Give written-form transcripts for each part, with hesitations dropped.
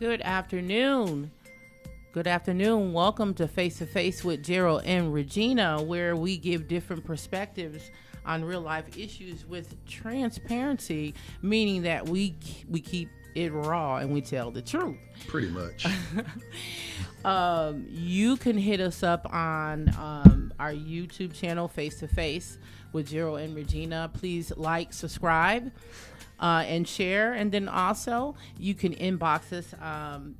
Good afternoon. Good afternoon. Welcome to Face to Face with Gerald and Regina, where we give different perspectives on real life issues with transparency, meaning that we keep it raw and we tell the truth. Pretty much. You can hit us up on our YouTube channel, Face to Face with Gerald and Regina. Please like, subscribe, and share. And then also you can inbox us.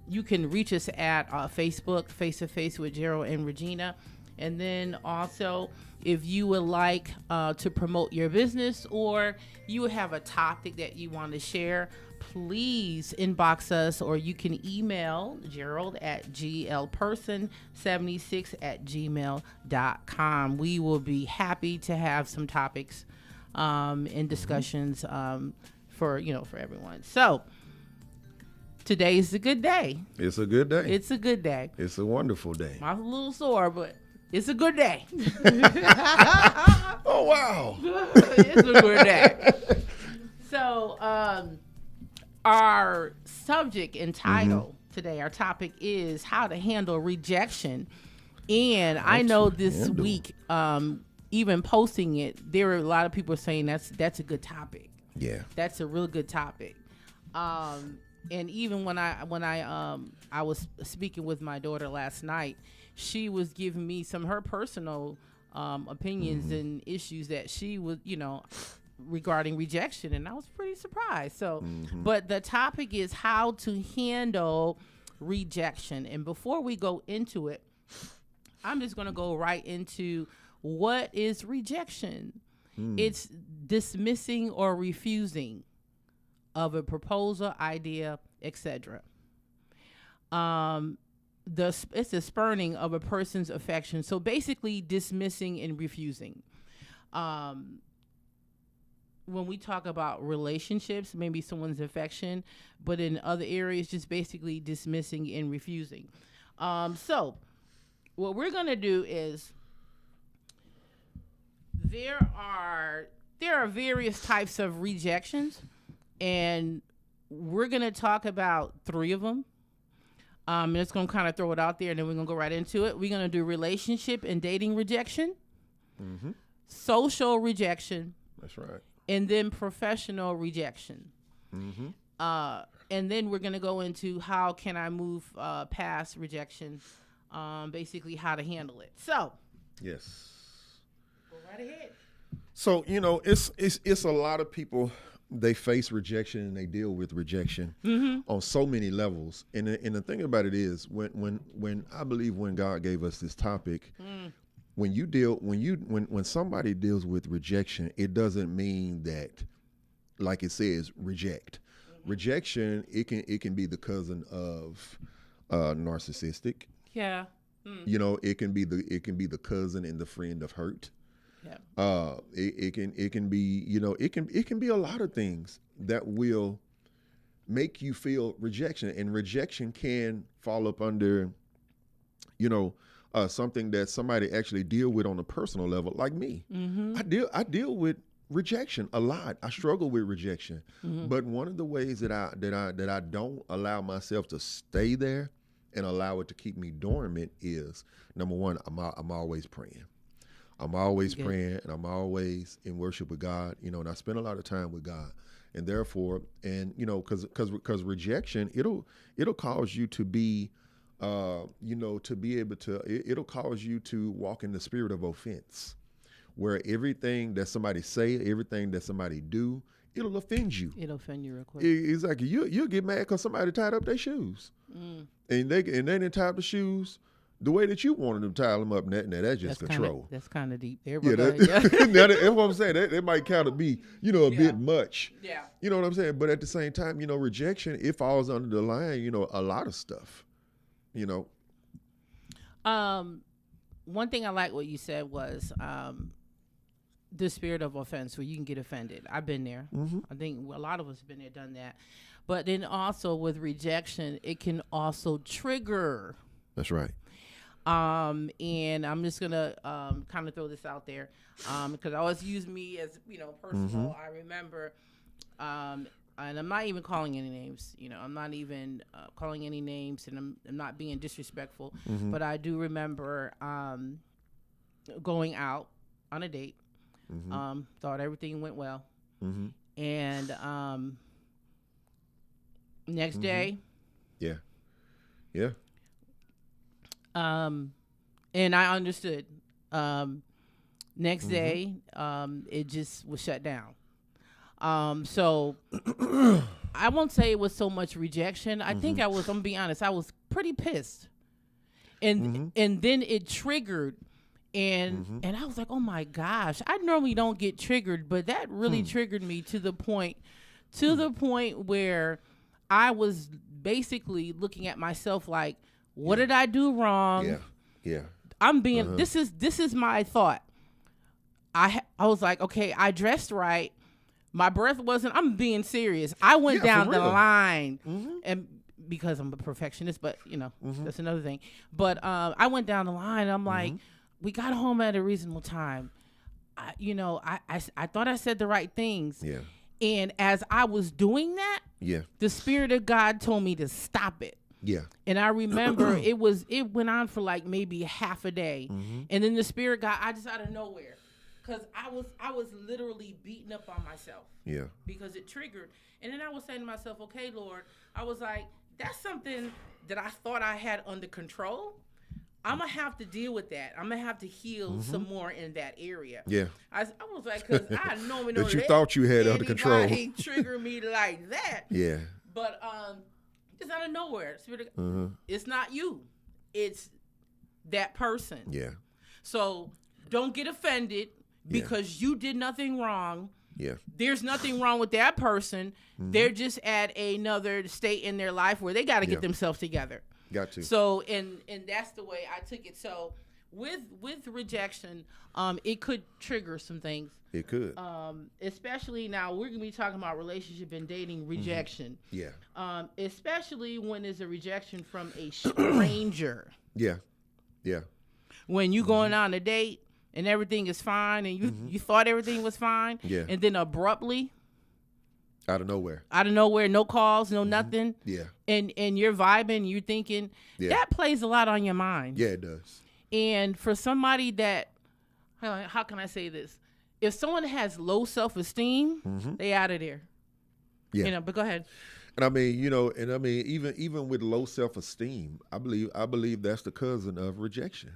You can reach us at Facebook, Face to Face with Gerald and Regina. And then also, if you would like to promote your business or you have a topic that you want to share, please inbox us, or you can email Gerald at glperson76@gmail.com. We will be happy to have some topics and discussions for everyone. So today's a good day. It's a good day. It's a good day. It's a wonderful day. I'm a little sore, but it's a good day. Oh, wow. It's a good day. So, our subject and title today, our topic is how to handle rejection. And I know this week, even posting it, there were a lot of people saying that's a good topic. Yeah. That's a real good topic. And even when I was speaking with my daughter last night, she was giving me some of her personal opinions and issues that she was, regarding rejection, and I was pretty surprised. So, but the topic is how to handle rejection. And before we go into it, I'm just going to go right into what is rejection. It's dismissing or refusing of a proposal, idea, etc. It's the spurning of a person's affection. So basically dismissing and refusing. When we talk about relationships, maybe someone's affection, but in other areas, just basically dismissing and refusing. So what we're going to do is there are various types of rejections, and we're going to talk about 3 of them. It's going to kind of throw it out there, and then we're going to go right into it. We're going to do relationship and dating rejection, social rejection. That's right. And then professional rejection. And then we're going to go into how can I move past rejection, basically how to handle it. So, yes. Go right ahead. So, it's a lot of people, they face rejection and they deal with rejection on so many levels. And the thing about it is when I believe when God gave us this topic, when somebody deals with rejection, it doesn't mean that, like it says, reject. Rejection, it can be the cousin of narcissistic. Yeah. It can be the cousin and the friend of hurt. Yeah. It can be, it can be a lot of things that will make you feel rejection, and rejection can fall up under, something that somebody actually deal with on a personal level, like me. I deal with rejection a lot. I struggle with rejection, but one of the ways that I don't allow myself to stay there and allow it to keep me dormant is, number one, I'm always praying. I'm always praying, and I'm always in worship with God. And I spend a lot of time with God, and therefore, because rejection, it'll cause you to be. To be able to, it'll cause you to walk in the spirit of offense, where everything that somebody say, everything that somebody do, it'll offend you. It'll offend you real quick. Exactly. You'll get mad because somebody tied up their shoes, and they didn't tie up the shoes the way that you wanted them to tie them up. That's just control. That's kind of deep. Yeah, that's what I'm saying. That might kind of be, a bit much. Yeah. You know what I'm saying? But at the same time, rejection, it falls under the line, a lot of stuff. One thing I like what you said was the spirit of offense, where you can get offended. I've been there. I think a lot of us have been there, done that. But then also with rejection, it can also trigger. That's right. And I'm just gonna kind of throw this out there because I always use me as personal. I remember and I'm not even calling any names. You know, I'm not even calling any names, and I'm not being disrespectful. Mm-hmm. But I do remember going out on a date. Mm-hmm. Thought everything went well, Mm-hmm. and next Mm-hmm. day, Yeah. Yeah. and I understood. Next Mm-hmm. day, it just was shut down. So I won't say it was so much rejection. I think I'm gonna be honest, I was pretty pissed. And then it triggered, and I was like, oh my gosh, I normally don't get triggered, but that really triggered me to the point where I was basically looking at myself like, what did I do wrong? Yeah. Yeah. I'm being this is my thought. I was like, okay, I dressed right. My breath wasn't. I'm being serious. I went down the line, and because I'm a perfectionist, but you know that's another thing. But I went down the line. And I'm like, we got home at a reasonable time. I thought I said the right things. Yeah. And as I was doing that, the Spirit of God told me to stop it. Yeah. And I remember it went on for like maybe half a day, and then the Spirit God, I just out of nowhere. Because I was literally beating up on myself. Yeah. Because it triggered. And then I was saying to myself, okay, Lord, I was like, that's something that I thought I had under control. I'm going to have to deal with that. I'm going to have to heal some more in that area. Yeah. I was like, because I normally know that you thought you had under control. Trigger me like that. Yeah. But just out of nowhere. It's not you. It's that person. Yeah. So don't get offended. Because you did nothing wrong. Yeah. There's nothing wrong with that person. They're just at another state in their life where they got to get themselves together. Got to. So, and that's the way I took it. So with rejection, it could trigger some things. It could. Especially now we're going to be talking about relationship and dating rejection. Yeah. Especially when it's a rejection from a stranger. Yeah. Yeah. When you going on a date, and everything is fine, and you thought everything was fine, and then abruptly, out of nowhere, no calls, no nothing, and you're vibing, you're thinking, that plays a lot on your mind. Yeah, it does. And for somebody that, how can I say this? If someone has low self-esteem, they out of there. Yeah. You know, but go ahead. And I mean, even with low self-esteem, I believe that's the cousin of rejection.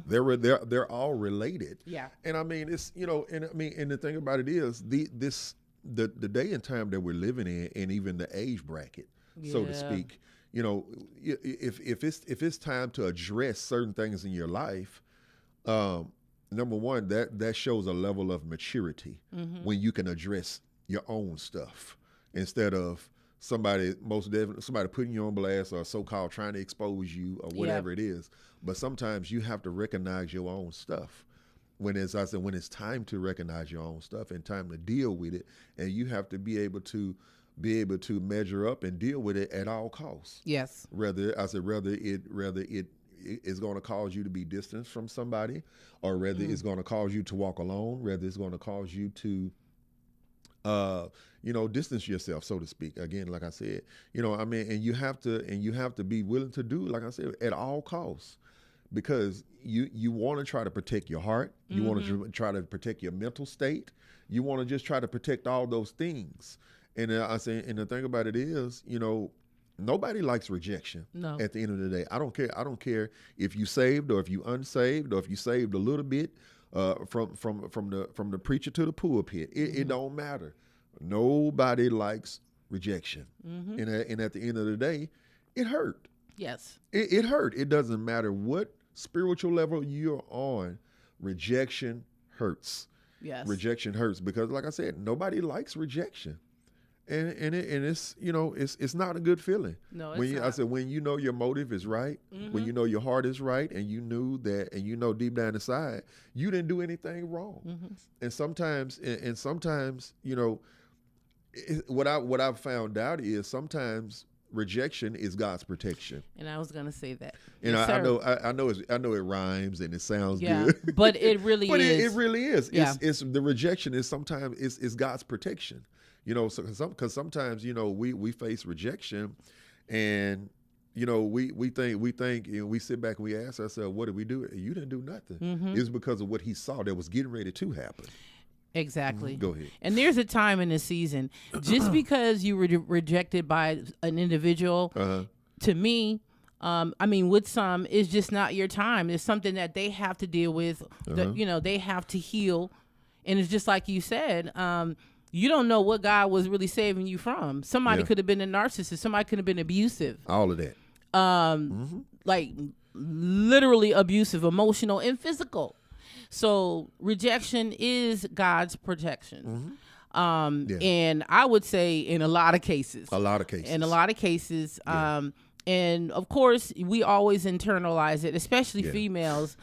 They're all related. Yeah. And I mean, it's and the thing about it is the day and time that we're living in, and even the age bracket, so to speak. If it's time to address certain things in your life, number one, that shows a level of maturity when you can address your own stuff instead of somebody putting you on blast or so-called trying to expose you or whatever it is. But sometimes you have to recognize your own stuff when it's time to recognize your own stuff and time to deal with it. And you have to be able to measure up and deal with it at all costs. Yes. Whether it is going to cause you to be distanced from somebody, or whether it's going to cause you to walk alone, whether it's going to cause you to distance yourself, so to speak. Again, like I said, and you have to be willing to do, like I said, at all costs, because you want to try to protect your heart. You want to try to protect your mental state. You want to just try to protect all those things. And and the thing about it is, nobody likes rejection. No. At the end of the day, I don't care if you saved or if you unsaved or if you saved a little bit. From the preacher to the pulpit, it don't matter. Nobody likes rejection, and at the end of the day, it hurt. Yes, it hurt. It doesn't matter what spiritual level you're on. Rejection hurts. Yes, rejection hurts because, like I said, nobody likes rejection, and it's it's not a good feeling. No, it's not. When you know your motive is right, when you know your heart is right, and you knew that, and deep down inside you didn't do anything wrong. And sometimes, what I've found out is sometimes rejection is God's protection. And I was gonna say that. And yes, I know it rhymes and it sounds good. But it really but is. It really is. Yeah. It's the rejection is sometimes it's God's protection. So because sometimes, we face rejection, and we think, and we sit back and we ask ourselves, what did we do? You didn't do nothing. It's because of what he saw that was getting ready to happen. Exactly. Go ahead. And there's a time in the season, just because you were rejected by an individual, to me, with some, it's just not your time. It's something that they have to deal with, that, they have to heal. And it's just like you said, you don't know what God was really saving you from. Somebody could have been a narcissist. Somebody could have been abusive. All of that. Like literally abusive, emotional and physical. So rejection is God's protection. And I would say in a lot of cases. And of course, we always internalize it, especially females.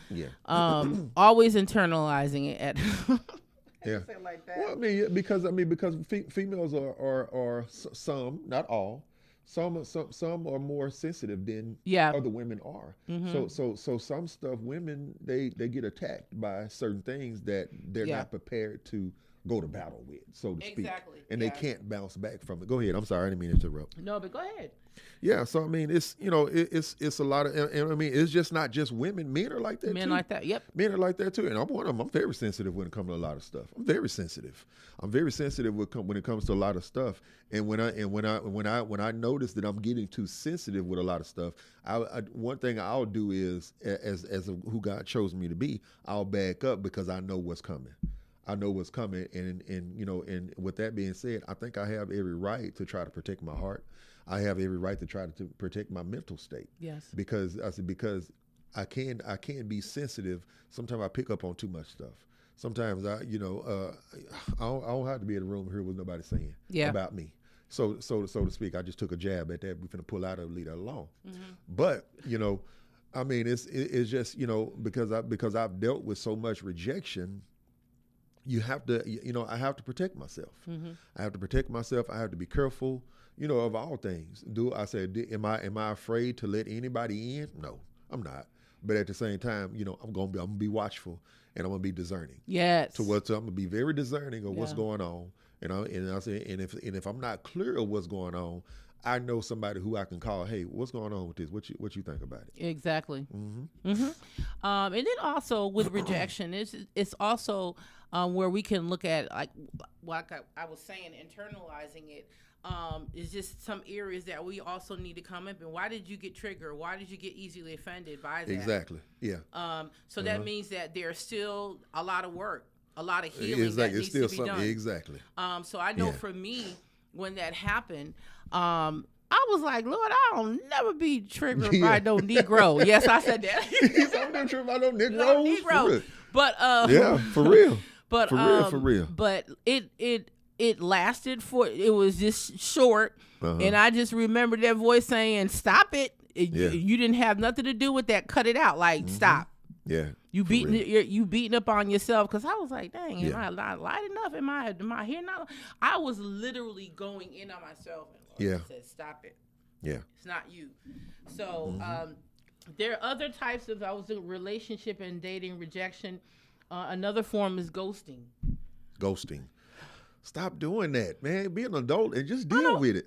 Always internalizing it. Say like that. Well, because females are some, not all. Some are more sensitive than other women are. So some stuff, women they get attacked by certain things that they're not prepared to go to battle with, so to speak. Exactly. And they can't bounce back from it. Go ahead. I'm sorry, I didn't mean to interrupt. No, but go ahead. Yeah, so it's it's a lot of, and it's just not just women. Men are like that. Men too. like that. Yep. Men are like that too, and I'm one of them. I'm very sensitive when it comes to a lot of stuff. I'm very sensitive when it comes to a lot of stuff. And when I notice that I'm getting too sensitive with a lot of stuff, one thing I'll do is, as who God chose me to be, I'll back up because I know what's coming. And with that being said, I think I have every right to try to protect my heart. I have every right to try to protect my mental state. Yes. Because I can be sensitive. Sometimes I pick up on too much stuff. Sometimes I don't have to be in a room here with nobody saying about me. So to speak, I just took a jab at that. We're finna pull out of, leave that alone. But it's just because I've dealt with so much rejection. You have to, I have to protect myself. I have to protect myself. I have to be careful, of all things. Am I afraid to let anybody in? No, I'm not. But at the same time, I'm gonna be watchful, and I'm gonna be discerning. Yes. I'm gonna be very discerning of what's going on, and if I'm not clear of what's going on, I know somebody who I can call. Hey, what's going on with this? What you think about it? Exactly. And then also with rejection, it's also where we can look at, like I was saying, internalizing it. Is just some areas that we also need to come up. And why did you get triggered? Why did you get easily offended by that? Exactly. Yeah. So that means that there's still a lot of work, a lot of healing that needs to be done. Exactly. So I know for me, when that happened, I was like, Lord, I'll never be triggered by no Negro. Yes, I said that. I'm never triggered by no Negro. But for real. But for real. But it lasted it was just short, and I just remember that voice saying, "Stop it! You didn't have nothing to do with that. Cut it out. Like stop." Yeah. You beating up on yourself, because I was like, dang, am I not light enough? Am I here now? I was literally going in on myself, and Lord said, stop it. Yeah. It's not you. So there are other types of, I was in relationship and dating rejection. Another form is ghosting. Stop doing that, man. Be an adult and just deal with it.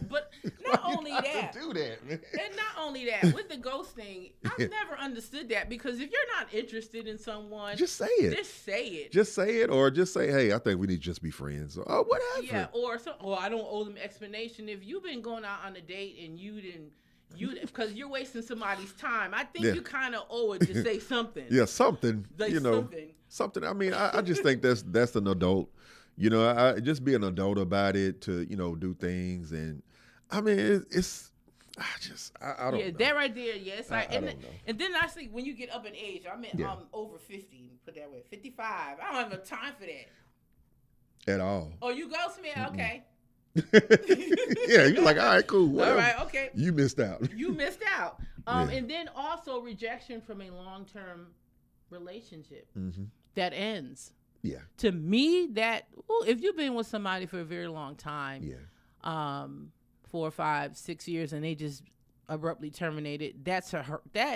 But not only that. Do that, man. And not only that, with the ghosting, I've never understood that, because if you're not interested in someone, just say it. Just say it, or just say, hey, I think we need to just be friends, or whatever. Yeah, or I don't owe them explanation. If you've been going out on a date and because you're wasting somebody's time, I think you kind of owe it to say something. Yeah, something. Something. I mean, I just think that's an adult. I just be an adult about it, to do things, and I mean I don't know. That right there, yes. I don't know. And then I see when you get up in age, I'm over 50, put that way, 55. I don't have no time for that at all. Oh, you ghost me? Okay. Yeah, you're like, all right, cool. Whatever. All right, okay. You missed out. And then also rejection from a long-term relationship that ends. Yeah. To me, if you've been with somebody for a very long time, 4, 5, 6 years, and they just abruptly terminated, that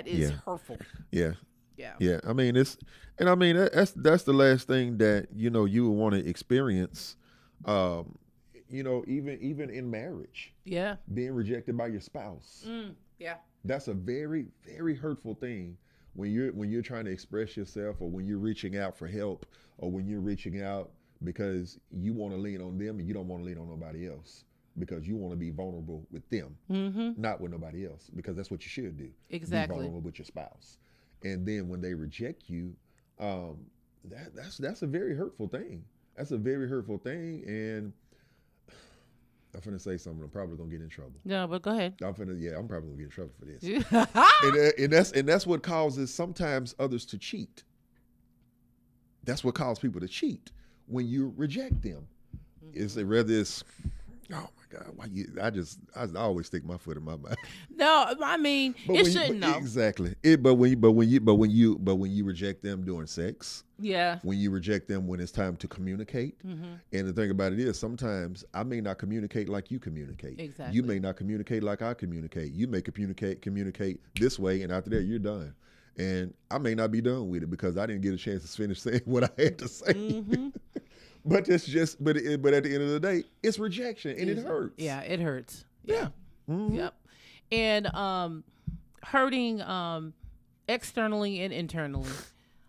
is hurtful. Yeah. Yeah. I mean, that's the last thing that you would want to experience. even in marriage, Yeah. being rejected by your spouse. Yeah. That's a very, very hurtful thing when you're trying to express yourself, or when you're reaching out for help, or when you're reaching out because you want to lean on them and you don't want to lean on nobody else, because you want to be vulnerable with them, not with nobody else, because that's what you should do. Exactly. Be vulnerable with your spouse. And then when they reject you, that's a very hurtful thing. That's a very hurtful thing. And I'm finna say something. I'm probably gonna get in trouble. No, but go ahead. I'm probably gonna get in trouble for this. and that's what causes sometimes others to cheat. That's what causes people to cheat when you reject them. Is whether it's, oh my God, why you? I always stick my foot in my mouth. No, I mean it shouldn't. Exactly. But when you reject them during sex. Yeah. When you reject them when it's time to communicate. And the thing about it is, sometimes I may not communicate like you communicate. Exactly. You may not communicate like I communicate. You may communicate this way, and after that you're done. And I may not be done with it because I didn't get a chance to finish saying what I had to say. But it's just, but at the end of the day, it's rejection, and it hurts. Yeah, it hurts. Yeah. Yep. And hurting externally and internally.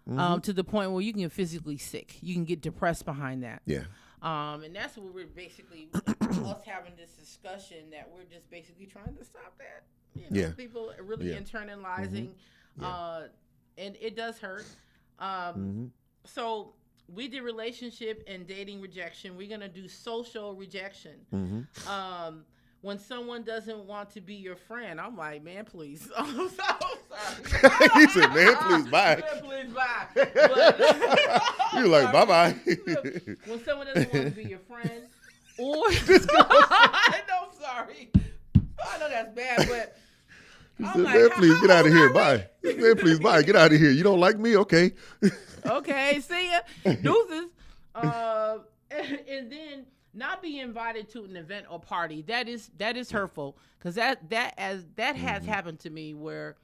To the point where you can get physically sick. You can get depressed behind that. Yeah. And that's what we're basically, us having this discussion, that we're just basically trying to stop that. People are really internalizing, and it does hurt. So we did relationship and dating rejection. We're going to do social rejection. When someone doesn't want to be your friend, I'm like, man, please. I'm so sorry. He said, man, please, bye. Man, please, bye. But, you're like, bye-bye. When someone doesn't want to be your friend, or... I know, I'm sorry. I know that's bad, but... He said, man, please, get out of here. Bye. Man, please, bye. Get out of here. You don't like me? Okay. Okay, see ya. Deuces. And then... not be invited to an event or party, that is hurtful, because that has happened to me where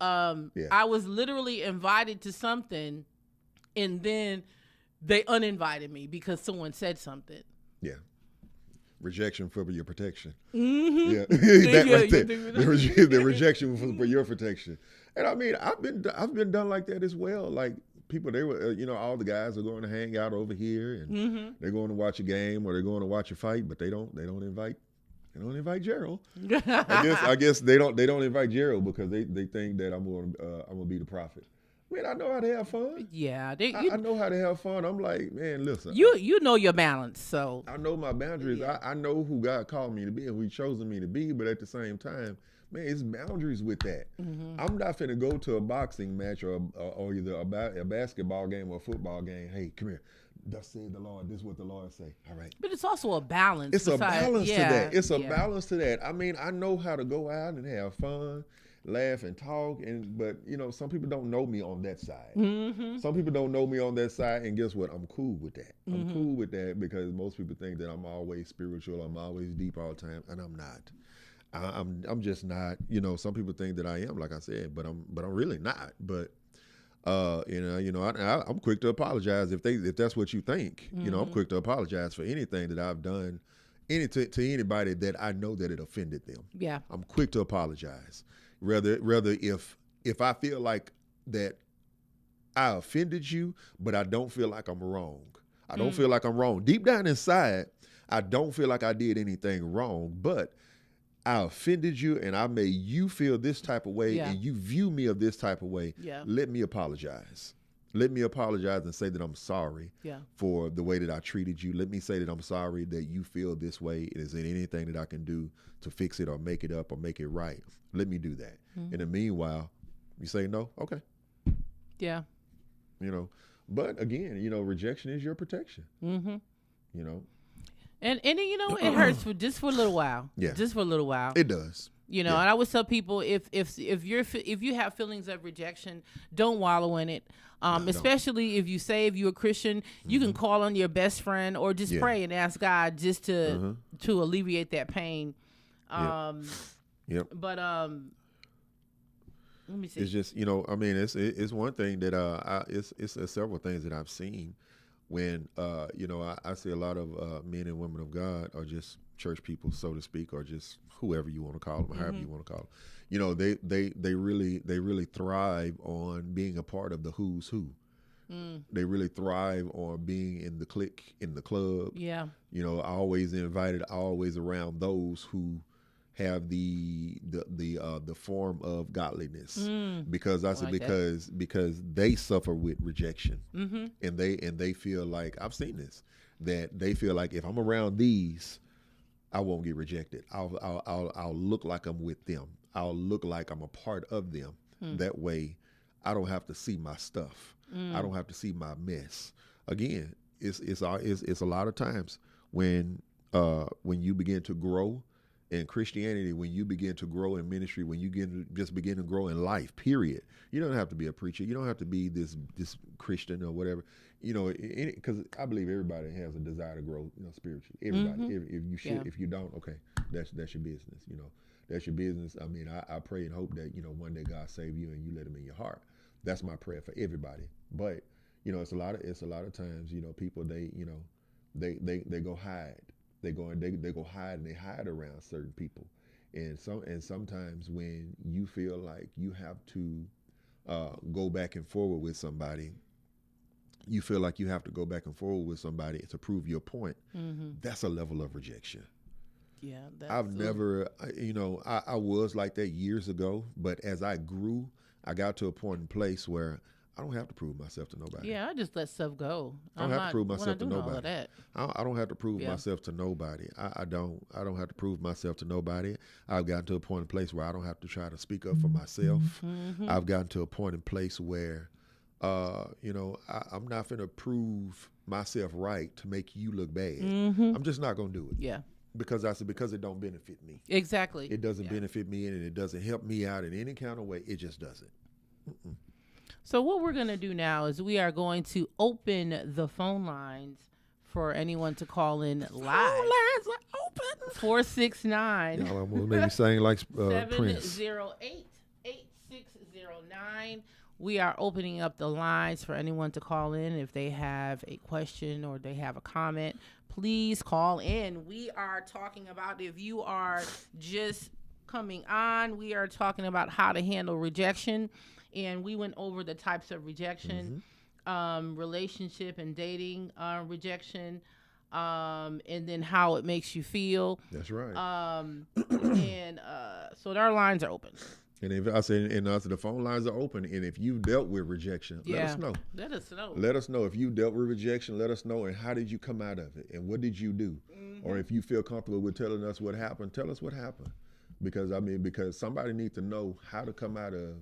I was literally invited to something and then they uninvited me because someone said something. Yeah. Rejection for your protection. Yeah. That right there. The rejection for your protection. And I mean, I've been done like that as well. Like, people, they were, all the guys are going to hang out over here, and they're going to watch a game or they're going to watch a fight, but they don't invite Gerald. I guess they don't invite Gerald because they think that I'm gonna be the prophet. I mean, I know how to have fun. Yeah, I know how to have fun. I'm like, man, listen. You know your balance, so I know my boundaries. Yeah. I know who God called me to be and who He chosen me to be, but at the same time, man, it's boundaries with that. I'm not finna go to a boxing match or either a basketball game or a football game. Hey, come here. Thus said the Lord. This is what the Lord say. All right. But it's also a balance. It's a balance to that. It's a balance to that. I mean, I know how to go out and have fun, laugh and talk, but some people don't know me on that side. Some people don't know me on that side, and guess what? I'm cool with that. I'm cool with that because most people think that I'm always spiritual. I'm always deep all the time, and I'm not. I'm just not. Some people think that I am, like I said, but I'm really not. But I'm quick to apologize if that's what you think. I'm quick to apologize for anything that I've done, to anybody that I know that it offended them. Yeah, I'm quick to apologize. Rather if I feel like that I offended you, but I don't feel like I'm wrong. I don't feel like I'm wrong. Deep down inside, I don't feel like I did anything wrong, but I offended you and I made you feel this type of way and you view me of this type of way. Yeah. Let me apologize. Let me apologize and say that I'm sorry for the way that I treated you. Let me say that I'm sorry that you feel this way. Is there anything that I can do to fix it or make it up or make it right? Let me do that. In the meanwhile, you say no? Okay. Yeah. But again, rejection is your protection. And it hurts for a little while. Yeah. Just for a little while. It does. And I always tell people if you have feelings of rejection, don't wallow in it. Especially if you're a Christian, you can call on your best friend or just pray and ask God just to alleviate that pain. But let me see. It's just it's one thing that it's several things that I've seen when I see a lot of men and women of God are just church people, so to speak, or just whoever you want to call them, however you want to call them. They really thrive on being a part of the who's who. They really thrive on being in the clique, in the club. Yeah. Always invited, always around those who have the form of godliness. Because I said, because they suffer with rejection, and they feel like, I've seen this, that they feel like if I'm around these, I won't get rejected. I'll look like I'm with them. I'll look like I'm a part of them. That way, I don't have to see my stuff. I don't have to see my mess. Again, it's a lot of times when you begin to grow in Christianity, when you begin to grow in ministry, when you begin to grow in life, period. You don't have to be a preacher. You don't have to be this Christian or whatever. Because I believe everybody has a desire to grow, spiritually. Everybody. If you don't, okay, that's your business. That's your business. I mean, I pray and hope that one day God save you and you let Him in your heart. That's my prayer for everybody. But it's a lot of times people they go hide. They go hide, and they hide around certain people. And sometimes when you feel like you have to go back and forward with somebody, you feel like you have to go back and forward with somebody to prove your point. That's a level of rejection. Yeah, I've never, I was like that years ago, but as I grew, I got to a point and place where I don't have to prove myself to nobody. Yeah, I just let stuff go. I don't have to prove myself to nobody. All of that. I don't have to prove myself to nobody. I don't have to prove myself to nobody. I've gotten to a point and place where I don't have to try to speak up for myself. I've gotten to a point and place where, I'm not going to prove myself right to make you look bad. I'm just not going to do it. Yeah. Because it don't benefit me. Exactly. It doesn't benefit me, and it doesn't help me out in any kind of way. It just doesn't. So what we're going to do now is we are going to open the phone lines for anyone to call in live. Phone lines are open. 469 Y'all almost made me sing like Prince. 708-8609. We are opening up the lines for anyone to call in if they have a question or they have a comment. Please call in. We are talking about, if you are just coming on, we are talking about how to handle rejection. And we went over the types of rejection, relationship and dating rejection, and then how it makes you feel. That's right. So our lines are open. And if I say, the phone lines are open, and if you've dealt with rejection, let us know. Let us know. Let us know if you dealt with rejection. Let us know, and how did you come out of it, and what did you do? Or if you feel comfortable with telling us what happened, tell us what happened. Because somebody needs to know how to come out of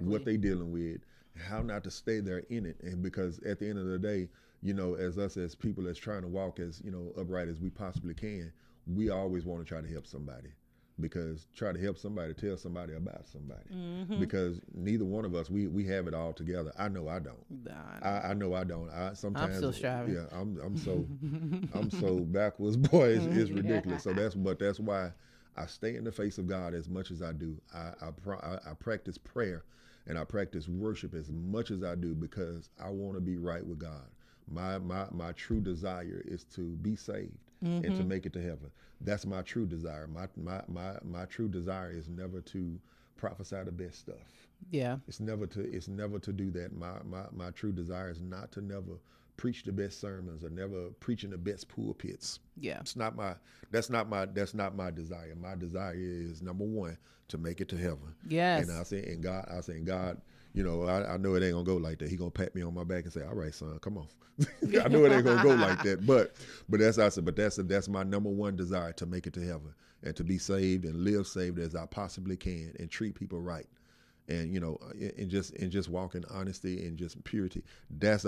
what they're dealing with, and how not to stay there in it. And because at the end of the day, as people that's trying to walk as upright as we possibly can, we always want to try to help somebody. Because try to help somebody, tell somebody about somebody. Because neither one of us, we have it all together. I know I don't. I know I don't. Sometimes I'm still striving. Yeah, I'm so backwards, boy. It's ridiculous. So that's why I stay in the face of God as much as I do. I practice prayer and I practice worship as much as I do, because I want to be right with God. My true desire is to be saved and to make it to heaven. That's my true desire. My true desire is never to prophesy the best stuff. Yeah. It's never to do that. My true desire is not to never preach the best sermons or never preaching the best pulpits. Yeah. That's not my desire. My desire is, number one, to make it to heaven. Yes. And I say, God, I know it ain't gonna go like that. He gonna pat me on my back and say, "All right, son, come on." I know it ain't gonna go like that, but that's my number one desire, to make it to heaven and to be saved and live saved as I possibly can and treat people right. And and just walk in honesty and just purity. That's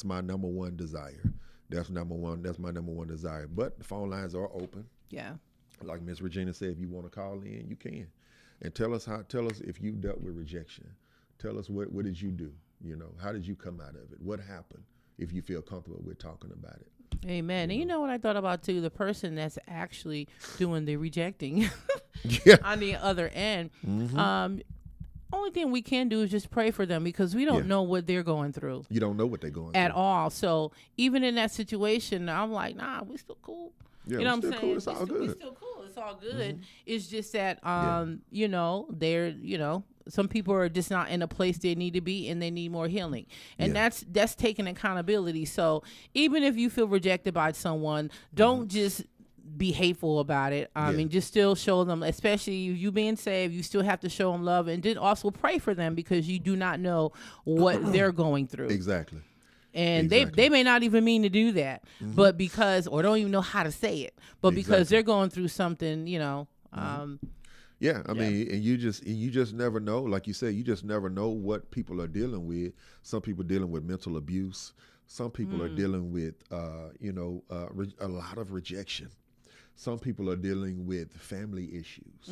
my number one desire. That's my number one desire. But the phone lines are open. Yeah. Like Miss Regina said, if you want to call in, you can. And tell us if you dealt with rejection. Tell us what did you do? How did you come out of it? What happened? If you feel comfortable with talking about it. Amen. And you know what I thought about too? The person that's actually doing the rejecting Yeah. on the other end. only thing we can do is just pray for them, because we don't know what they're going through. You don't know what they're going at through. all. So even in that situation, I'm like, nah, we still cool. Yeah, you know what I'm saying? Cool. It's all good. We still cool. It's all good. It's just that, you know, some people are just not in a place they need to be, and they need more healing. And that's taking accountability. So even if you feel rejected by someone, don't just be hateful about it. I mean, just still show them, especially you being saved, you still have to show them love, and then also pray for them, because you do not know what they're going through. Exactly. And they may not even mean to do that, but because, or don't even know how to say it, but because they're going through something, you know. Yeah, I mean, and you just never know. Like you said, you just never know what people are dealing with. Some people dealing with mental abuse. Some people are dealing with, a lot of rejection. Some people are dealing with family issues.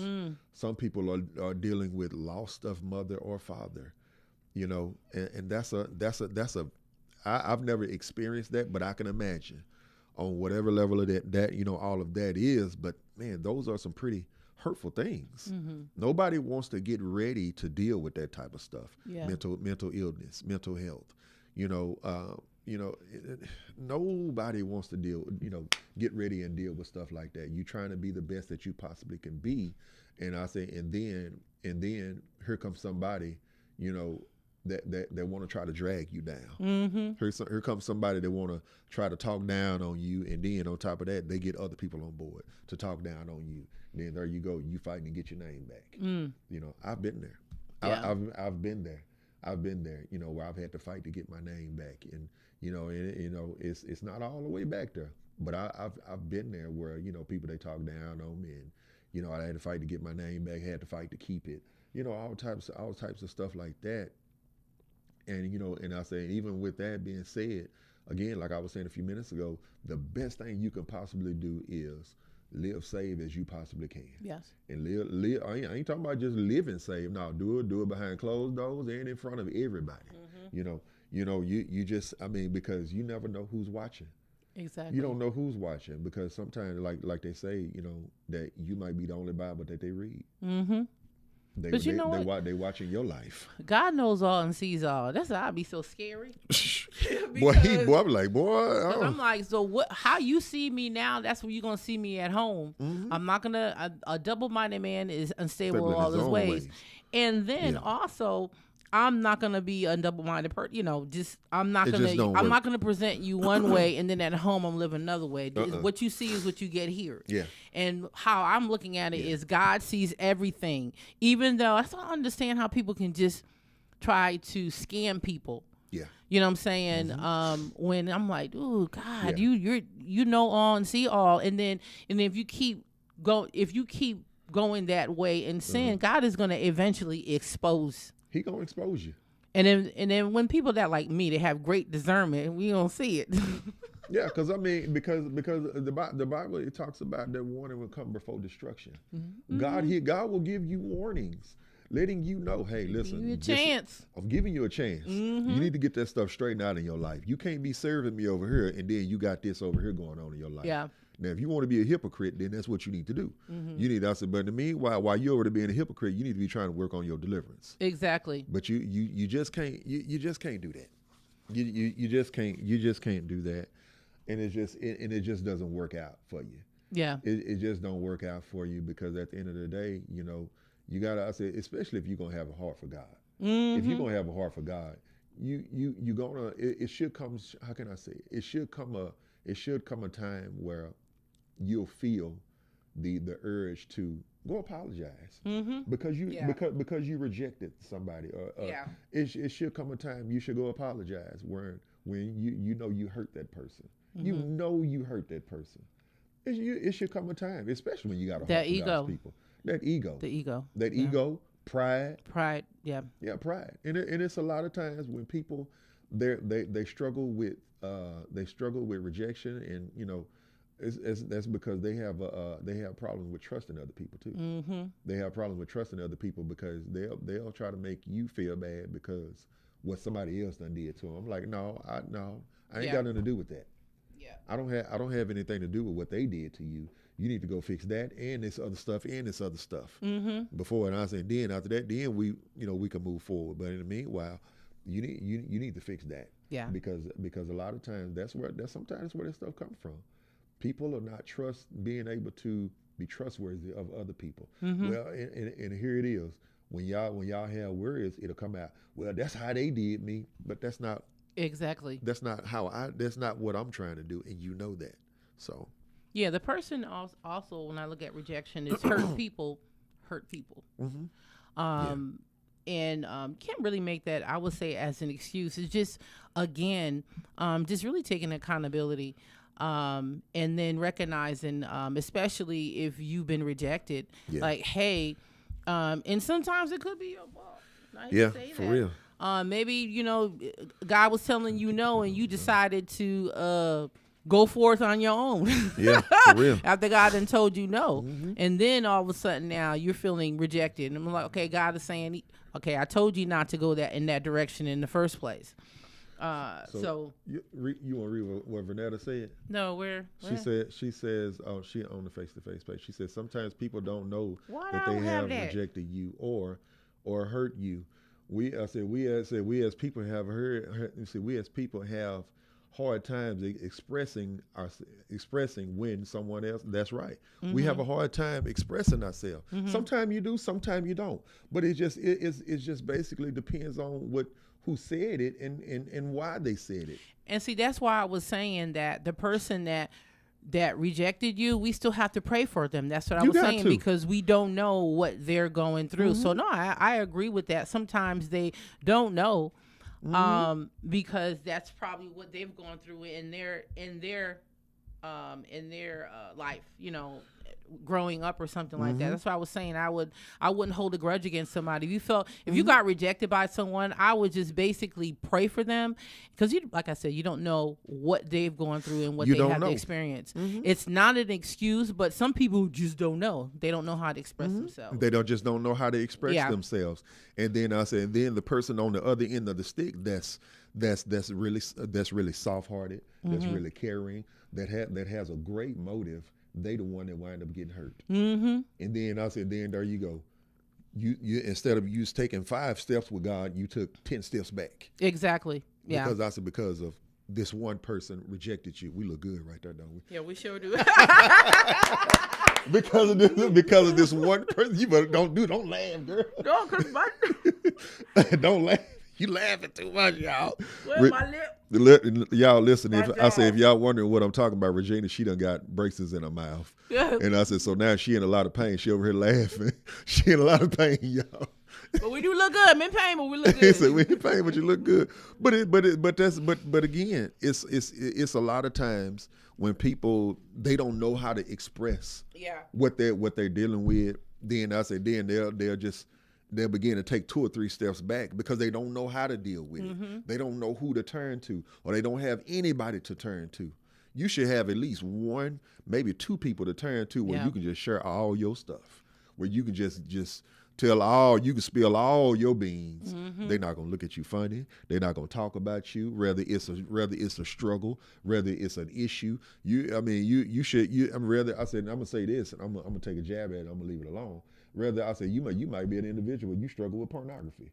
Some people are dealing with loss of mother or father. You know, and I've never experienced that, but I can imagine on whatever level of that you know, all of that is. But man, those are some pretty hurtful things. Nobody wants to get ready to deal with that type of stuff. Mental illness, mental health. Nobody wants to get ready and deal with stuff like that. You trying to be the best that you possibly can be, and I say, and then here comes somebody, you know, that want to try to drag you down. Here comes somebody that want to try to talk down on you, and then on top of that, they get other people on board to talk down on you. Then there you go, you fighting to get your name back. You know, I've been there. I've been there. I've been there. You know, where I've had to fight to get my name back, and it's not all the way back there, but I've been there where, you know, people, they talk down on me, and you know, I had to fight to get my name back, had to fight to keep it. You know, all types of stuff like that. And, you know, and I say, even with that being said, again, like I was saying a few minutes ago, the best thing you can possibly do is live saved as you possibly can. Yes. And live. I ain't talking about just living saved. No, do it behind closed doors and in front of everybody. You just, I mean, because you never know who's watching. Exactly. You don't know who's watching, because sometimes, like they say, you know, that you might be the only Bible that they read. But you know what? They watching your life. God knows all and sees all. That's why I'd be so scary. I'm like, boy. I'm like, so what? How you see me now? That's where you're gonna see me at home. I'm not gonna. A double-minded man is unstable in all his ways. And then also, I'm not gonna be a double-minded person. You know, I'm not gonna present you one way, and then at home I'm living another way. What you see is what you get here. Yeah. And how I'm looking at it is, God sees everything. Even though I don't understand how people can just try to scam people. Yeah. You know what I'm saying? When I'm like, ooh, God, you know all and see all, and then if you keep going that way and sin, God is gonna eventually expose. He gonna expose you. And then when people that like me, they have great discernment, we don't see it. Yeah, because I mean, because the Bible, it talks about that warning will come before destruction. God will give you warnings, letting you know, hey, listen, I'm giving you a chance. You need to get that stuff straightened out in your life. You can't be serving me over here, and then you got this over here going on in your life. Yeah. Now, if you want to be a hypocrite, then that's what you need to do. You need to, but in the meanwhile, while you're over there being a hypocrite, you need to be trying to work on your deliverance. Exactly. But you just can't do that. You just can't do that, and it just doesn't work out for you. Yeah. It just don't work out for you, because at the end of the day, you know, you gotta, I say, especially if you're gonna have a heart for God. If you're gonna have a heart for God, you gonna, it should come. How can I say it? It should come a time where you'll feel the urge to go apologize because you rejected somebody. It should come a time you should go apologize when you know you hurt that person. You know you hurt that person. It should come a time, especially when you got a heart for God's people. That ego, pride. Yeah, pride. And it's a lot of times when people they struggle with rejection, and you know, that's because they have problems with trusting other people too. They have problems with trusting other people because they'll try to make you feel bad because what somebody else done did to them. I'm like, no, I ain't got nothing to do with that. Yeah. I don't have anything to do with what they did to you. You need to go fix that and this other stuff and this other stuff before. And I said, then after that, then we can move forward. But in the meanwhile, you need to fix that. Yeah. Because a lot of times that's sometimes where this stuff comes from. People are not being able to be trustworthy of other people. Well, and here it is. When y'all have words, it'll come out. Well, that's how they did me, but that's not Exactly. that's not that's not what I'm trying to do, and you know that. So Yeah, the person also when I look at rejection is hurt people, hurt people. And can't really make that, I would say, as an excuse. It's just, again, just really taking accountability, and then recognizing, especially if you've been rejected, like, hey, and sometimes it could be your fault. Yeah, for real. Maybe, God was telling you no, and you decided to go forth on your own. Yeah, for real. After God done told you no. And then all of a sudden now you're feeling rejected. And I'm like, okay, God is saying, okay, I told you not to go in that direction in the first place. So you want to read what Vernetta said? No, where? She says, oh, she on the face-to-face page. She says sometimes people don't know that I they have that? rejected you or hurt you. We as people have we as people have hard times expressing when someone else. That's right. We have a hard time expressing ourselves. Sometimes you do, sometimes you don't. But it just basically depends on who said it and why they said it. And see, that's why I was saying that the person that rejected you, we still have to pray for them. That's what I was saying, because we don't know what they're going through. So no, I agree with that. Sometimes they don't know, because that's probably what they've gone through in their life, growing up or something like that. That's why I was saying I wouldn't hold a grudge against somebody. If you got rejected by someone, I would just basically pray for them, because like I said, you don't know what they've gone through and what they have to experience. It's not an excuse, but some people just don't know. They don't know how to express themselves. They don't know how to express themselves. And then I said, then the person on the other end of the stick that's really soft-hearted, that's really caring, that has a great motive. They the one that wind up getting hurt. And then I said, then there you go. You instead of you taking 5 steps with God, you took 10 steps back. Exactly. Yeah. Because of this one person rejected you. We look good right there, don't we? Yeah, we sure do. because of this one person. You better don't laugh, girl. Don't, cause don't laugh. You laughing too much, y'all. Where's my lip? Y'all listen. If y'all wondering what I'm talking about, Regina, she done got braces in her mouth. And I said, so now she in a lot of pain. She over here laughing. She in a lot of pain, y'all. But we do look good. I'm in pain, but we look good. So we in pain, but you look good. But again, it's a lot of times when people, they don't know how to express what they're dealing with. Then I said, then they'll begin to take 2 or 3 steps back because they don't know how to deal with it. They don't know who to turn to, or they don't have anybody to turn to. You should have at least 1, maybe 2 people to turn to where you can just share all your stuff, where you can just you can spill all your beans. They're not gonna look at you funny. They're not gonna talk about you. Whether it's a struggle, whether it's an issue. You should. I said, I'm gonna say this, and I'm gonna take a jab at it. I'm gonna leave it alone. Rather, I say you might be an individual. You struggle with pornography.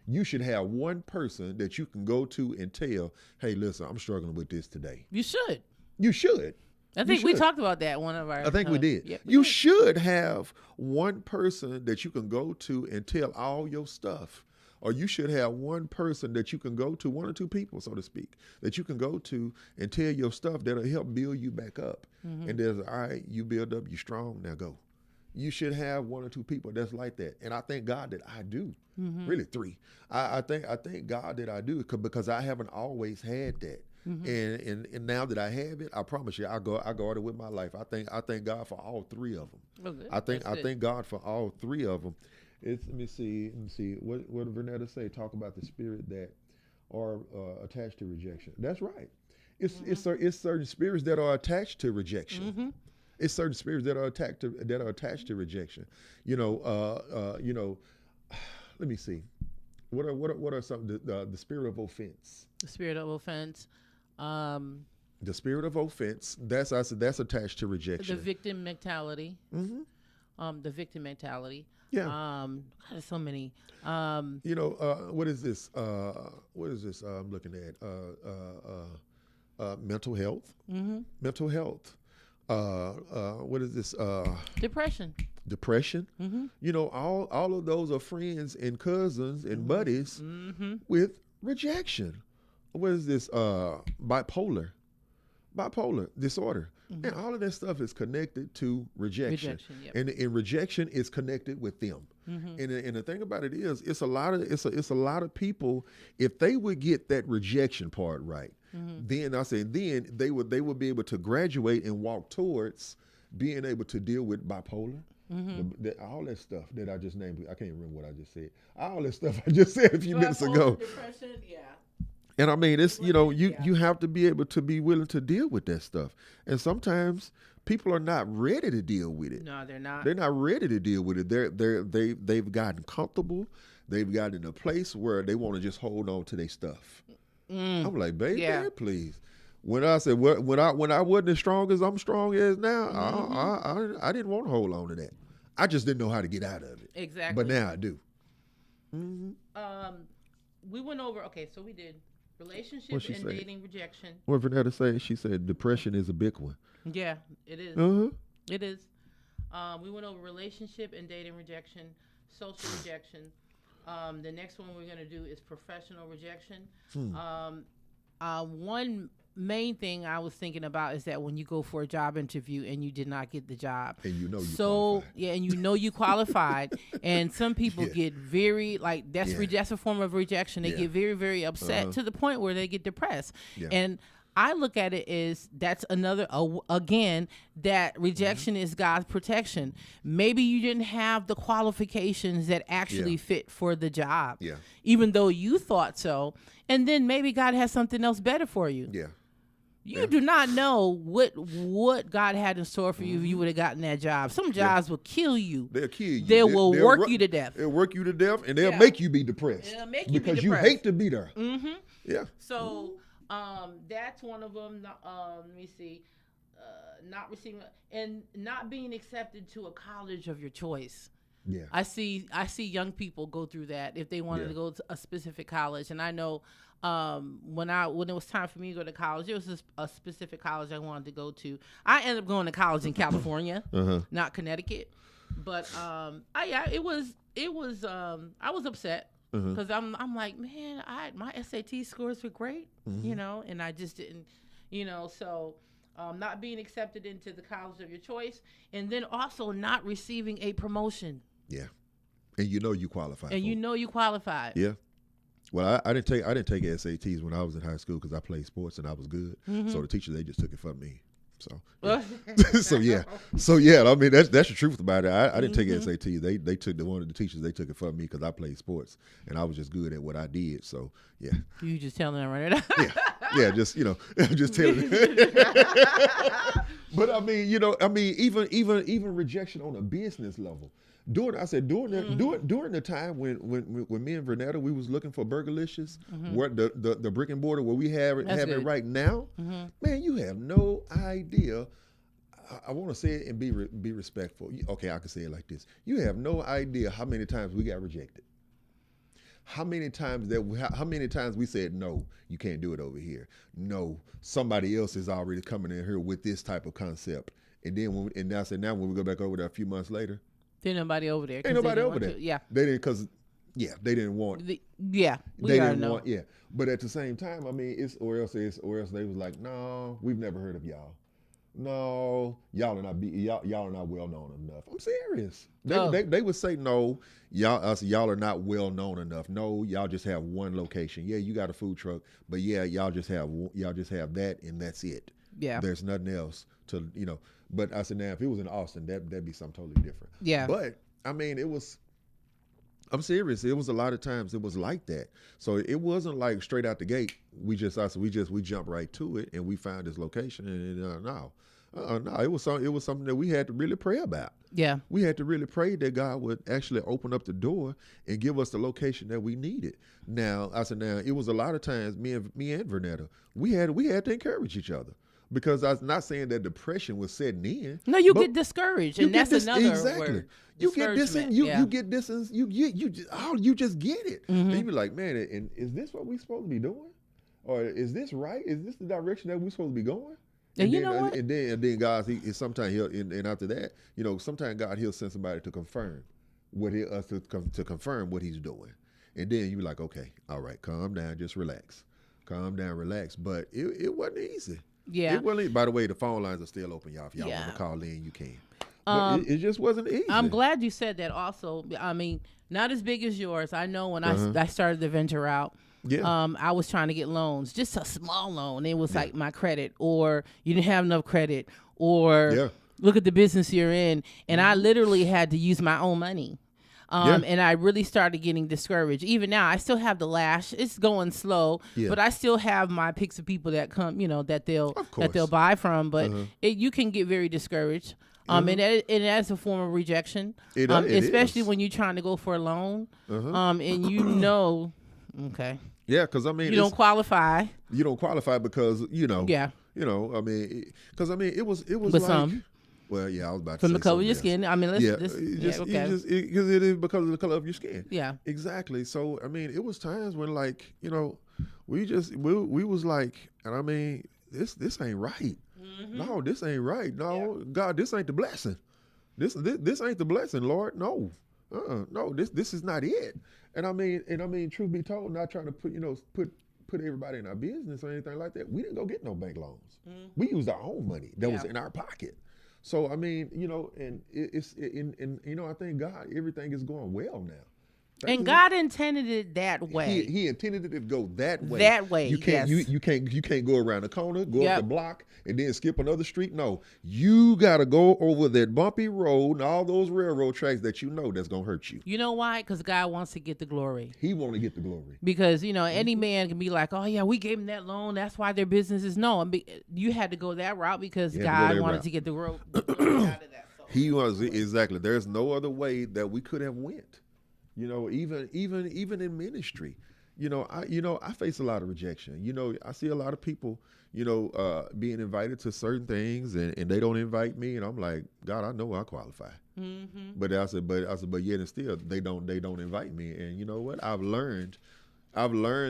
You should have 1 person that you can go to and tell, "Hey, listen, I'm struggling with this today." You should. You should. I think we talked about that one of our. I think we did. Yeah, you should have 1 person that you can go to and tell all your stuff, or you should have 1 person that you can go to, 1 or 2 people, so to speak, that you can go to and tell your stuff that'll help build you back up. And there's, all right, you build up, you strong, now go. You should have 1 or 2 people that's like that, and I thank God that I do. Really 3. I thank God that I do, because I haven't always had that. And now that I have it, I promise you, I guard it with my life. I thank God for all 3 of them. I thank God for all 3 of them. Let me see. What did Vernetta say? Talk about the spirit that are attached to rejection. That's right. It's certain spirits that are attached to rejection. It's certain spirits that are attached to rejection. Let me see. What are some the spirit of offense? The spirit of offense. The spirit of offense, that's attached to rejection. The victim mentality. Mm-hmm. The victim mentality. Yeah. God, there's so many. What is this? I'm looking at mental health. Mm-hmm. Mental health. What is this? Depression. Depression. Mm-hmm. All of those are friends and cousins and buddies with rejection. What is this? Bipolar disorder. And all of that stuff is connected to rejection. Yep. And rejection is connected with them. And the thing about it is, it's a lot of people. If they would get that rejection part right, then they would be able to graduate and walk towards being able to deal with bipolar. All that stuff that I just named, I can't remember what I just said. All that stuff I just said a few minutes ago. Depression, yeah. And I mean, it's, you have to be able to be willing to deal with that stuff. And sometimes people are not ready to deal with it. No, they're not. They're not ready to deal with it. They've gotten comfortable. They've gotten in a place where they want to just hold on to their stuff. I'm like, baby, please. When I said when I wasn't as strong as I'm strong as now, I didn't want to hold on to that. I just didn't know how to get out of it. Exactly. But now I do. We went over. Okay, so we did relationship and dating rejection. What Vanetta said? She said depression is a big one. Yeah, it is. It is. We went over relationship and dating rejection, social rejection. The next one we're going to do is professional rejection. One main thing I was thinking about is that when you go for a job interview and you did not get the job, and you qualified. And you qualified, and some people get very that's a form of rejection. They get very, very upset to the point where they get depressed. And I look at it as that's another, again, that rejection is God's protection. Maybe you didn't have the qualifications that actually fit for the job, even though you thought so. And then maybe God has something else better for you. You do not know what God had in store for you if you would have gotten that job. Some jobs will kill you. They'll kill you. They'll work you to death. They'll work you to death, and they'll make you be depressed. They'll make you because be depressed. you hate to be there. Yeah. So that's one of them. Let me see. Not receiving and not being accepted to a college of your choice. Yeah. I see young people go through that if they wanted to go to a specific college, and I know when it was time for me to go to college, it was a specific college I wanted to go to. I ended up going to college in California, not Connecticut, but I was upset because I'm like, man, my SAT scores were great, and I just didn't, so. Not being accepted into the college of your choice, and then also not receiving a promotion. Yeah, and you qualified. And you qualified. Yeah. Well, I didn't take SATs when I was in high school because I played sports and I was good. So the teachers, they just took it from me. So so yeah. I mean that's the truth about it. I didn't take SAT. They took one of the teachers. They took it from me because I played sports and I was just good at what I did. So yeah. You just telling them right now. Yeah. Just just telling. But I mean even rejection on a business level. During the time when me and Vernetta, we was looking for Burgerlicious, where the brick and mortar where we have it right now, man, you have no idea. I want to say it and be respectful. Okay, I can say it like this: you have no idea how many times we got rejected. How many times we said no, you can't do it over here. No, somebody else is already coming in here with this type of concept, and then now when we go back over there a few months later. There's nobody over there. Ain't nobody over there. Yeah. They didn't they didn't want. We didn't want. Yeah. But at the same time, I mean, it's or else they was like, no, we've never heard of y'all. No, y'all are not well known enough. I'm serious. They would say no, y'all are not well known enough. No, y'all just have one location. Yeah, you got a food truck, but yeah, y'all just have that and that's it. Yeah. There's nothing else to But I said, now if it was in Austin, that'd be something totally different. Yeah. But I mean, I'm serious. It was a lot of times it was like that. So it wasn't like straight out the gate. We jumped right to it and we found this location and no, it was something that we had to really pray about. Yeah. We had to really pray that God would actually open up the door and give us the location that we needed. Now, it was a lot of times me and Vernetta, we had to encourage each other. because I was not saying that depression was setting in. No, you get discouraged, and that's another exactly. word. You get this, and you get this, and you just get it, Mm-hmm. and you be like, man, and is this what we supposed to be doing, or is this right? Is this the direction that we supposed to be going? And you then, know what? And then God, sometimes and after that, sometimes God, he'll send somebody to confirm to confirm what he's doing. And then you be like, okay, all right, calm down, just relax. Calm down, relax. But it wasn't easy. Yeah. It wasn't. By the way, the phone lines are still open, y'all. If y'all want to call in, you can. But it just wasn't easy. I'm glad you said that also. I mean, not as big as yours. I know when I started the venture out, I was trying to get loans, just a small loan. It was like my credit, or you didn't have enough credit, or look at the business you're in. And I literally had to use my own money. And I really started getting discouraged. Even now, I still have the lash. It's going slow, but I still have my picks of people that come, that they'll buy from. But you can get very discouraged. And that's a form of rejection, especially when you're trying to go for a loan, and okay. Yeah, because I mean, you don't qualify. You don't qualify because Yeah. I mean, because I mean, it was But like. some. Well, yeah, I was about to from say the color of your else. skin. I mean, okay. Because it is because of the color of your skin. Yeah. Exactly. So I mean, it was times when we was like, and I mean, this ain't right. Mm-hmm. No, this ain't right. No, God, this ain't the blessing. This ain't the blessing, Lord. No, no, this is not it. And I mean, truth be told, not trying to put everybody in our business or anything like that. We didn't go get no bank loans. Mm-hmm. We used our own money that was in our pocket. So I mean, and I thank God everything is going well now. And God intended it that way. He intended it to go that way. That way. You can't you can't go around the corner, go up the block, and then skip another street. No, you gotta go over that bumpy road and all those railroad tracks that that's gonna hurt you. You know why? Because God wants to get the glory. He want to get the glory. Because any man can be like, oh yeah, we gave him that loan. That's why their business is no. You had to go that route because God wanted to get the glory out of that. So. He was exactly. There's no other way that we could have went. Even in ministry, I face a lot of rejection. I see a lot of people, being invited to certain things and they don't invite me. And I'm like, God, I know I qualify. Mm-hmm. But yet and still they don't invite me. And you know what? I've learned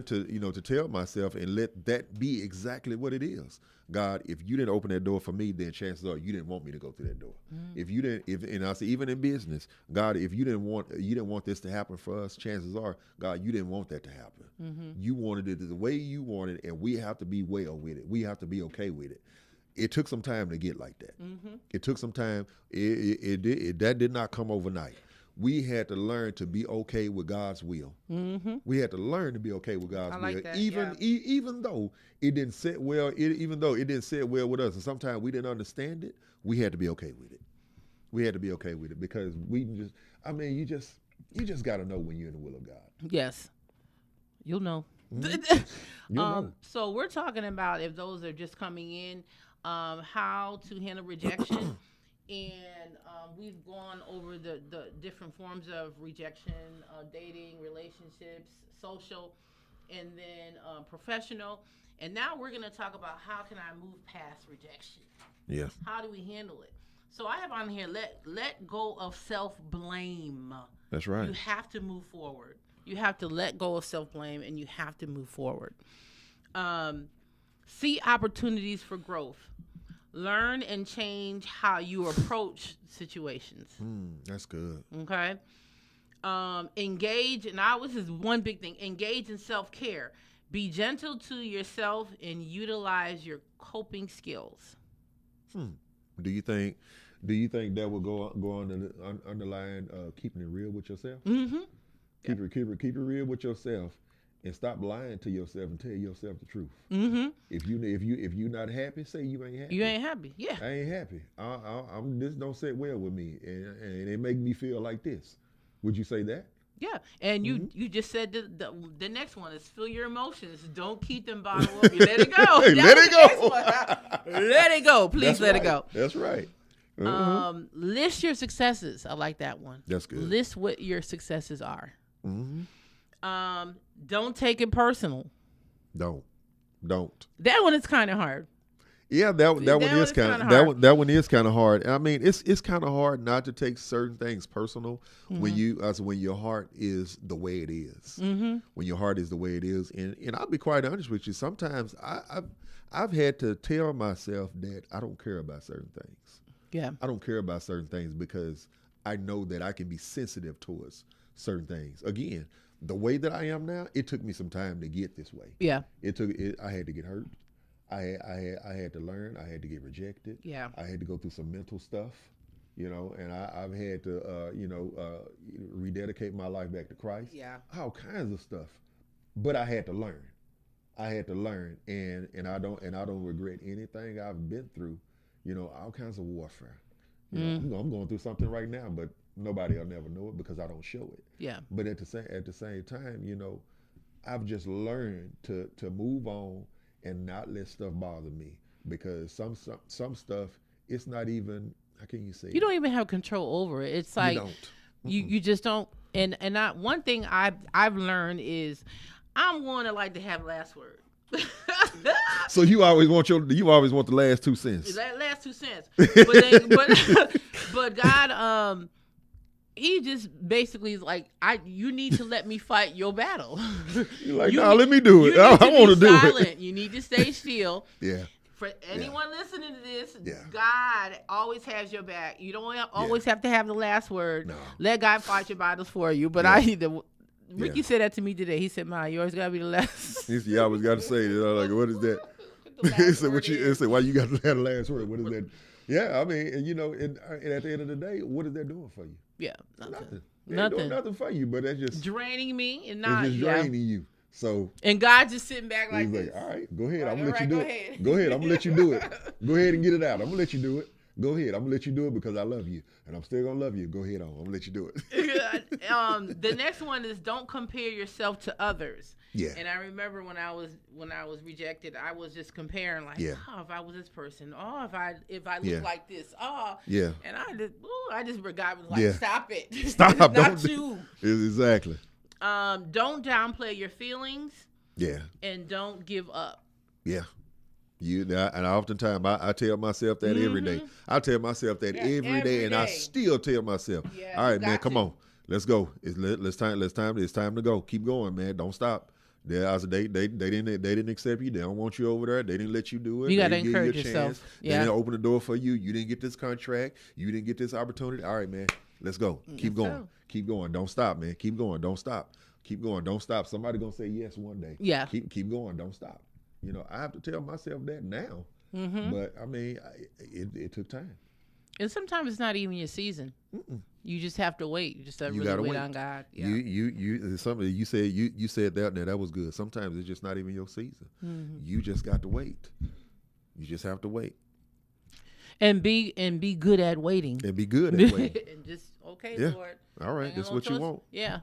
to tell myself and let that be exactly what it is. God, if you didn't open that door for me, then chances are you didn't want me to go through that door. Mm. And I say even in business, God, if you didn't want this to happen for us, chances are, God, you didn't want that to happen. Mm-hmm. You wanted it the way you wanted it, and we have to be well with it. We have to be okay with it. It took some time to get like that. Mm-hmm. It took some time. That did not come overnight. We had to learn to be okay with God's will. Mm-hmm. We had to learn to be okay with God's will, that, even though it didn't sit well. Even though it didn't sit well with us, and sometimes we didn't understand it. We had to be okay with it. We had to be okay with it because you just got to know when you're in the will of God. Yes, you'll know. Mm-hmm. You'll know. So we're talking about, if those are just coming in, how to handle rejection. And we've gone over the different forms of rejection, dating, relationships, social, and then professional. And now we're going to talk about how can I move past rejection? Yes. How do we handle it? So I have on here, let go of self-blame. That's right. You have to move forward. You have to let go of self-blame, and you have to move forward. See opportunities for growth. Learn and change how you approach situations. That's good. Okay. Engage, and this is one big thing. Engage in self-care. Be gentle to yourself and utilize your coping skills. Do you think that will go on the underline keeping it real with yourself? Mm-hmm. Keep it real with yourself. And stop lying to yourself and tell yourself the truth. Mm-hmm. If you not happy, say you ain't happy. You ain't happy. Yeah. I ain't happy. I'm this don't sit well with me, and it make me feel like this. Would you say that? Yeah. And you just said the next one is feel your emotions. Don't keep them bottled up. You let it go. Hey, let it go. Let it go. Please let it go. That's right. Mm-hmm. List your successes. I like that one. That's good. List what your successes are. Mm-hmm. Don't take it personal. Don't. That one is kind of hard. Yeah, that one is kind of that one is kind of hard. I mean, it's kind of hard not to take certain things personal when your heart is the way it is. When your heart is the way it is, and I'll be quite honest with you. Sometimes I've had to tell myself that I don't care about certain things. Yeah, I don't care about certain things because I know that I can be sensitive towards certain things. Again, the way that I am now, it took me some time to get this way. Yeah, I had to get hurt. I had to learn. I had to get rejected. Yeah, I had to go through some mental stuff, and I've had to, rededicate my life back to Christ. Yeah, all kinds of stuff. But I had to learn. And I don't regret anything I've been through. All kinds of warfare. I'm going through something right now, but nobody will never know it because I don't show it. Yeah. But at the same time, I've just learned to move on and not let stuff bother me, because some stuff, it's not even, how can you say you don't even have control over it. It's like you just don't. And one thing I've learned is I'm one that like to have last word. So you always want the last 2 cents. Last 2 cents. But God, he just basically is like, you need to let me fight your battle. You're like, let me do it. I want to do it. You need to stay still. Yeah. For anyone listening to this, yeah. God always has your back. You don't always have to have the last word. No. Let God fight your battles for you. But Ricky said that to me today. He said, "Ma, you always gotta be the last." He said, "You always got to say it." Like, what is that? He said, He said, "Why you got to have the last word? What is that?" Yeah, I mean, and at the end of the day, what is that doing for you? Yeah, nothing. Nothing. Doing nothing for you, but that's just draining me and not it's just draining you. So and God just sitting back like he's this. Like, all right, go ahead. I'm gonna let you do it. Go ahead. I'm gonna let you do it. Go ahead and get it out. I'm gonna let you do it. Go ahead. I'm gonna let you do it because I love you, and I'm still gonna love you. Go ahead on. I'm gonna let you do it. The next one is don't compare yourself to others. Yeah. And I remember when I was rejected, I was just comparing like, if I was this person, if I look like this, yeah. And I just God was like, stop it, stop, it's not you. Exactly. Don't downplay your feelings. Yeah. And don't give up. Yeah. And oftentimes I tell myself that every day. I tell myself that every day, and I still tell myself, all right, man, come on, let's go. It's time to go. Keep going, man. Don't stop. They didn't accept you. They don't want you over there. They didn't let you do it. You got to encourage yourself. They didn't open the door for you. You didn't get this contract. You didn't get this opportunity. All right, man, let's go. Keep going. Keep going. Don't stop, man. Keep going. Don't stop. Keep going. Don't stop. Somebody gonna say yes one day. Yeah. Keep going. Don't stop. I have to tell myself that now. But I mean, it took time. And sometimes it's not even your season. You just have to wait. You just have to really wait on God. Yeah. You said that. Now that was good. Sometimes it's just not even your season. You just got to wait. You just have to wait. And be good at waiting. And be good at waiting. And just Lord. All right, this is what you want. Yeah.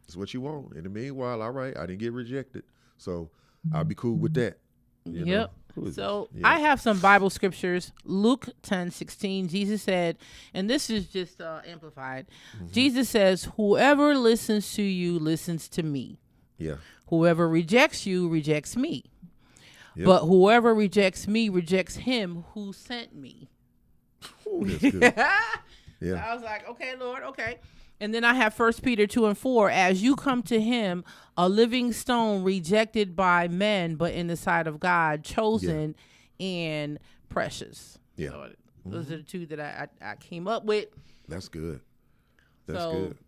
It's what you want. In the meanwhile, all right, I didn't get rejected, so I'll be cool with that. Yep. So I have some Bible scriptures. Luke 10:16. Jesus said, and this is just amplified. Jesus says, "Whoever listens to you listens to me. Yeah. Whoever rejects you rejects me. Yep. But whoever rejects me rejects him who sent me." Ooh, that's good. So I was like, okay, Lord, okay. And then I have 1 Peter 2:4. As you come to him, a living stone rejected by men, but in the sight of God, chosen and precious. Yeah. So those are the two that I came up with. That's good. That's good.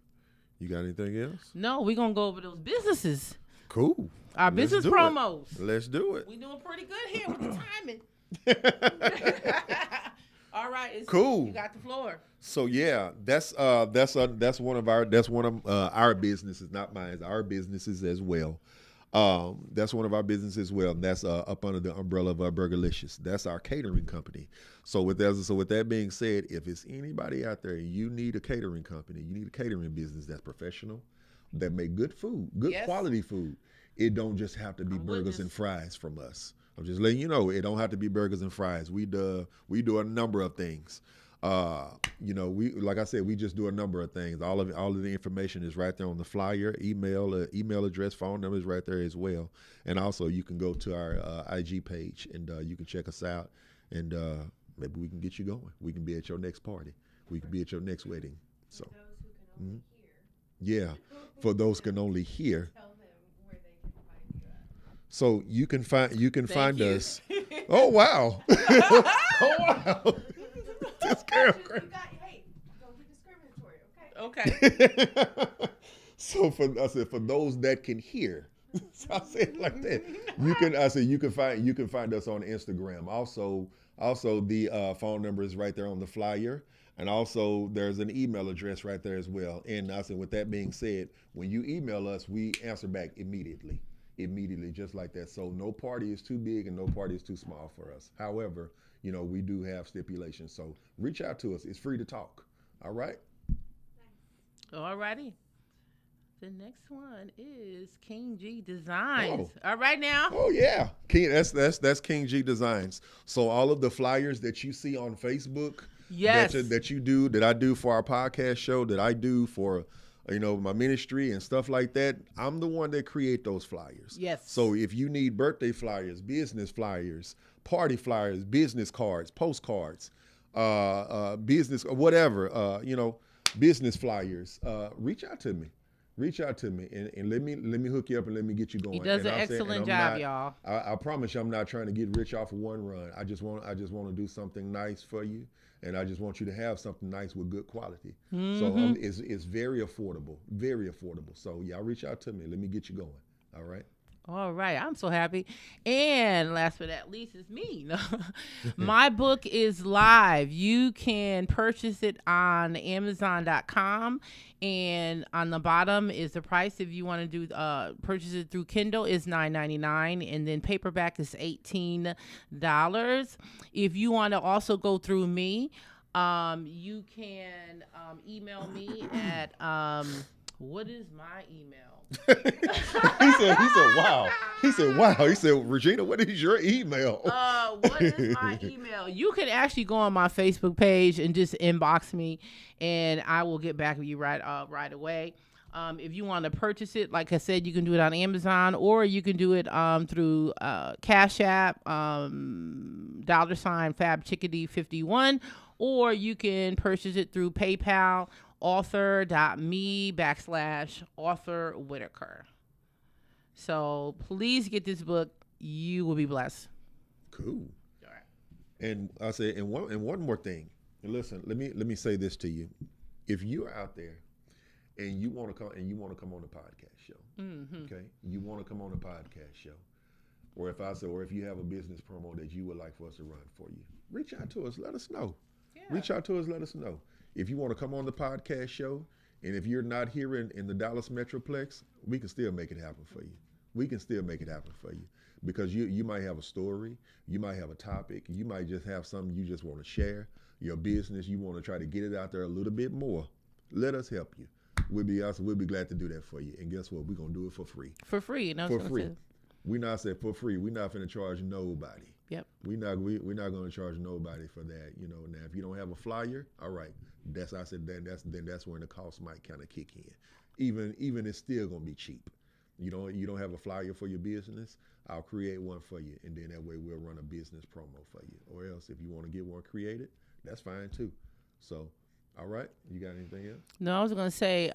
You got anything else? No, we're going to go over those businesses. Cool. Our business promos. Let's do it. We're doing pretty good here with the timing. All right, cool. You got the floor. So that's one of our businesses, not mine. Our businesses as well. That's one of our businesses as well, and that's up under the umbrella of Burgerlicious. That's our catering company. So with that being said, if it's anybody out there, you need a catering company, you need a catering business that's professional, that make good food, good quality food. It don't just have to be burgers and fries from us. I'm just letting you know, it don't have to be burgers and fries. We do a number of things. Like I said, we just do a number of things. All of the information is right there on the flyer. Email address, phone number is right there as well. And also, you can go to our IG page and you can check us out. and maybe we can get you going. We can be at your next party. We can be at your next wedding. So, yeah, for those can only hear. Tell them where they can find you at. So you can find you. us. Oh wow! Oh wow! This girl. Hey, don't be discriminatory, Okay. So for those that can hear, so I said it like that. You can find us on Instagram. Also the phone number is right there on the flyer. And also, there's an email address right there as well. And I said, with that being said, when you email us, we answer back immediately, just like that. So no party is too big and no party is too small for us. However, we do have stipulations. So reach out to us. It's free to talk. All right? All righty. The next one is King G Designs. All right now. Oh yeah, that's King G Designs. So all of the flyers that you see on Facebook, yes, that I do for our podcast show, that I do for my ministry and stuff like that, I'm the one that create those flyers. Yes. So if you need birthday flyers, business flyers, party flyers, business cards, postcards, business whatever, business flyers, reach out to me. And let me hook you up and let me get you going. He does an excellent job, y'all. I promise you, I'm not trying to get rich off of one run. I just want to do something nice for you, and I just want you to have something nice with good quality. Mm-hmm. So it's very affordable, very affordable. So y'all reach out to me. Let me get you going. All right. All right. I'm so happy. And last but not least is me. My book is live. You can purchase it on Amazon.com. And on the bottom is the price. If you want to do purchase it through Kindle, is $9.99, and then paperback is $18. If you want to also go through me, you can email me at what is my email? he said, wow. He said, Regina, what is your email? What is my email? You can actually go on my Facebook page and just inbox me, and I will get back with you right away. If you want to purchase it, like I said, you can do it on Amazon, or you can do it through Cash App, $FabChickadee51, or you can purchase it through PayPal, author.me/Author Whitaker. So please get this book. You will be blessed. Cool. All right. And I say, and one more thing. And listen, let me say this to you. If you are out there and you want to come on the podcast show, mm-hmm. Okay, you want to come on the podcast show, or if you have a business promo that you would like for us to run for you, reach out to us. Let us know. Yeah. Reach out to us. Let us know. If you want to come on the podcast show, and if you're not here in the Dallas Metroplex, we can still make it happen for you. Because you might have a story, you might have a topic, you might just have something you just want to share, your business, you want to try to get it out there a little bit more. Let us help you. We'll be glad to do that for you. And guess what? We're going to do it for free. For free. For free. We're not saying for free. We're not going to charge nobody. Yep. We're not going to charge nobody for that. Now if you don't have a flyer, all right. That's when the cost might kind of kick in. Even it's still going to be cheap. You don't have a flyer for your business, I'll create one for you, and then that way we'll run a business promo for you. Or else if you want to get one created, that's fine too. So, all right, you got anything else? No, I was going to say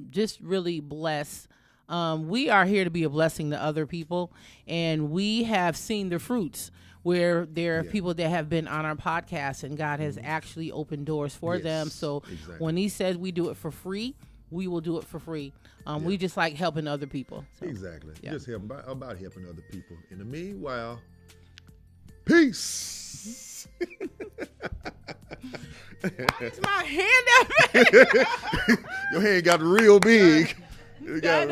just really bless. We are here to be a blessing to other people, and we have seen the fruits where there are people that have been on our podcast, and God has actually opened doors for them. So when he says we do it for free, we will do it for free. We just like helping other people. So, exactly. Just about helping other people. In the meanwhile, peace. Why is my hand that big? Your hand got real big. It got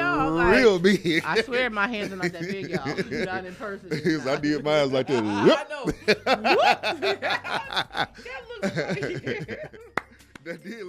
real big. I swear my hands are not that big, y'all. Not in person. I did mine like that. I know. What? That looks funny. That did